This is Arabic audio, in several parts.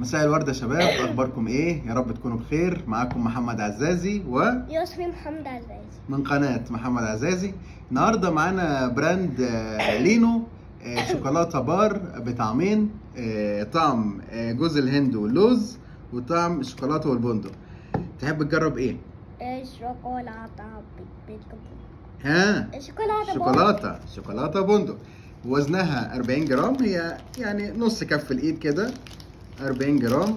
مساء الورد يا شباب، اخباركم ايه؟ يا رب تكونوا بخير. معاكم محمد عزازي يسري محمد عزازي من قناة محمد عزازي. النهارده معانا براند لينو شوكولاتة بار بطعمين، طعم جوز الهند واللوز وطعم الشوكولاتة والبندق. تحب تجرب ايه؟ شوكولاتة ها؟ شوكولاتة شوكولاتة بندق. وزنها 40 جرام، هي يعني نص كف الايد كده، 40 جرام.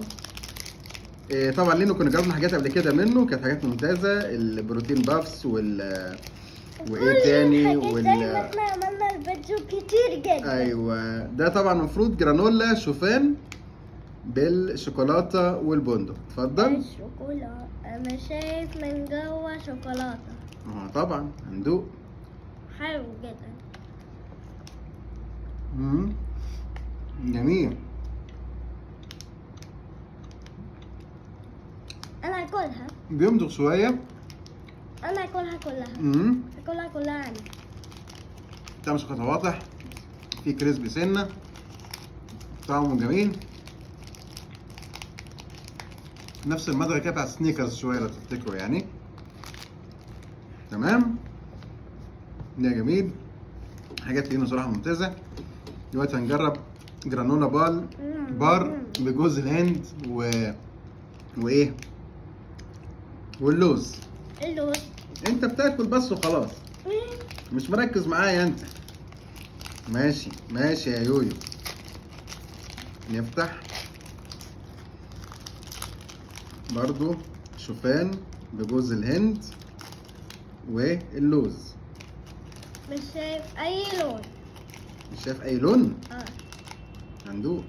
طبعا لينو كنا جربنا حاجات قبل كده منه، كانت حاجات ممتازه، البروتين بافس وايه تاني زي ما احنا عملنا الفيديو كتير جدا. ايوه، ده طبعا المفروض جرانولا شوفان بالشوكولاته والبندق. اتفضل. الشوكولاتة انا شايف من جوه شوكولاتة. طبعا هندوق. حلو جدا. جميل. انا اكلها. بيمضغ شويه. انا اكلها كلها. اكلها كلها انا. طعم شوكولاته واضح، في كريسبي سنه، طعمه جميل. نفس المضغه كده بتاعت سنيكرز شويه لو تفتكروا يعني. تمام، ده جميل. حاجات لينو صراحه ممتازه. دلوقتي هنجرب جرانولا بار بجوز الهند وايه واللوز. اللوز. انت بتاكل بس وخلاص، مش مركز معايا انت. ماشي يا يويو. نفتح برضو شوفان بجوز الهند واللوز. مش شايف اي لون. مش شايف اي لون؟ هندوق.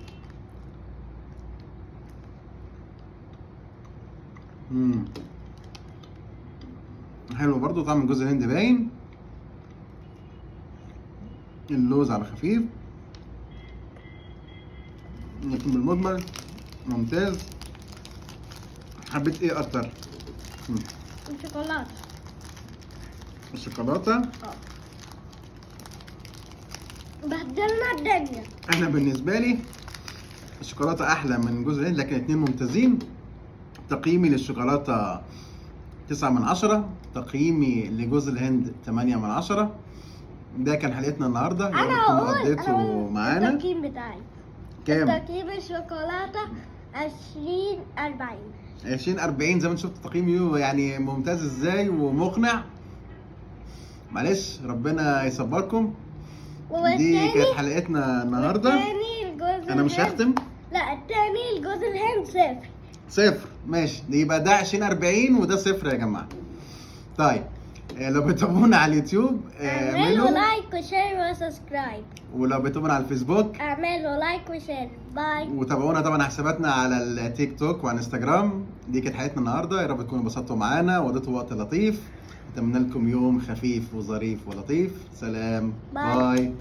حلو برضو، طعم جوز الهند باين، اللوز على خفيف، لكن بالمجمل ممتاز. حبيت ايه اكتر؟ الشوكولاتة. الشوكولاتة. بهدلنا الدنيا. انا بالنسبة لي الشوكولاتة احلى من جوز الهند، لكن الاتنين ممتازين. تقييمي للشوكولاتة 9/10، تقييمي لجوز الهند 8/10. ده كان حلقتنا النهارده، يا رب تكونوا قضيتوا معانا. التقييم بتاعي كام؟ تقييم الشوكولاتة 20/40. 20/40. زي ما انت شفت تقييمي يعني ممتاز ازاي ومقنع. معلش، ربنا يصبركم. دي كانت حلقتنا النهارده. انا مش هختم. لا، التاني الجوز الهند 0. ماشي، يبقى ده 20/40 وده 0 يا جماعه. طيب، لو بتابعونا على اليوتيوب اعملوا لايك وشير وسبسكرايب. ولو بتابعونا على الفيسبوك اعملوا لايك وشير. باي. وتابعونا طبعا على حساباتنا على التيك توك وعلى انستجرام. دي كانت حلقتنا النهارده، يا رب تكونوا انبسطتوا معانا وقضيتوا وقت لطيف. اتمنى لكم يوم خفيف وظريف ولطيف. سلام. باي.